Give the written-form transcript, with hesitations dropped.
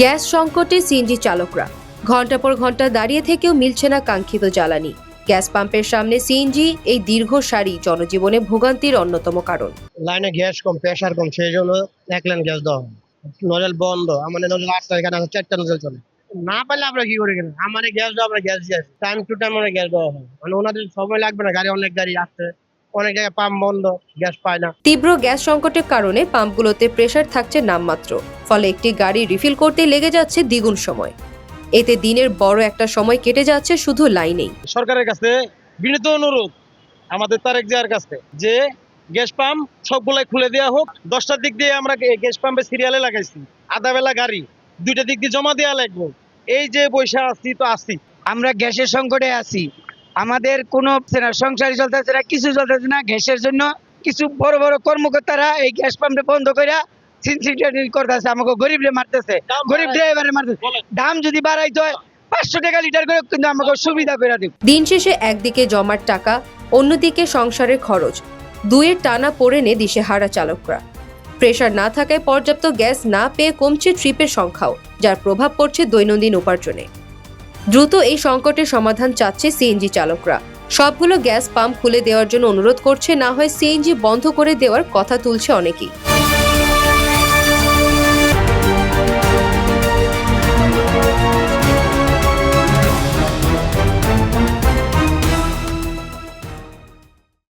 Gas সংকটে CNG চালকরা ঘন্টা পর ঘন্টা দাঁড়িয়ে থেকেও মিলছে না কাঙ্ক্ষিত জ্বালানি। গ্যাস পাম্পের সামনে সিএনজি এই দীর্ঘ সারি জনজীবনে ভোগান্তির অন্যতম কারণ। লাইনে গ্যাস কম, প্রেশার কম, সেই জন্য এক লাইন গ্যাস দেওয়া হয়। নজল বন্ধ, আমাদের নজল 8টা, এখানে 4টা নজল চলে। না পারলে আমরা কি করে গেলাম, আমাদের গ্যাস দেওয়া, আমরা গ্যাস দিয়ে টাইম টু টাইম আমরা গ্যাস দেওয়া হয়। মানে ওনাদের সময় লাগবে না, অনেক গাড়ি আসছে, অনেক জায়গায় পাম্প বন্ধ, গ্যাস পায় না। তীব্র গ্যাস সংকটের কারণে পাম্পগুলোতে প্রেসার থাকছে নামমাত্র, ফলে একটি গাড়ি রিফিল করতে লেগে যাচ্ছে দ্বিগুণ সময়। এতে দিনের বড় একটা সময় কেটে যাচ্ছে শুধু লাইনেই। সরকারের কাছে বিনীত অনুরোধ আমাদের তারেক জিয়ার কাছে যে গ্যাস পাম্প সবগুলাই খুলে দেওয়া হোক। 10টার দিক দিয়ে আমরা গ্যাস পাম্পে সিরিয়ালে লাগাইছি, আধা বেলা গাড়ি, 2টা দিক দিয়ে জমা দেওয়া লাগবে। এই যে পয়সা আসছি তো আসছি, আমরা গ্যাসের সংকটে আছি, আমাদের কোনো সংসারই চলতেছে না, কিছু চলতেছে না। গ্যাসের জন্য কিছু বড় বড় কর্মকর্তারা এই গ্যাস পাম্পে বন্ধ করে করতেছে, আমাকে গরিবরে মারতেছে, গরিব ড্রাইভারে মারতেছে। দাম যদি বাড়াইতে হয় 500 টাকা লিটার করে, কিন্তু আমাকে সুবিধা করে দিব। দিন শেষে একদিকে জমার টাকা, অন্যদিকে সংসারের খরচ, দুয়ের টানা পড়ে নে দিশেহারা চালকরা। প্রেসার না থাকায় পর্যাপ্ত গ্যাস না পেয়ে কমছে ট্রিপের সংখ্যাও, যার প্রভাব পড়ছে দৈনন্দিন উপার্জনে। দ্রুত এই সংকটের সমাধান চাচ্ছে সিএনজি চালকরা। সবগুলো গ্যাস পাম্প খুলে দেওয়ার জন্য অনুরোধ করছে, না হয় সিএনজি বন্ধ করে দেওয়ার কথা তুলছে অনেকেই।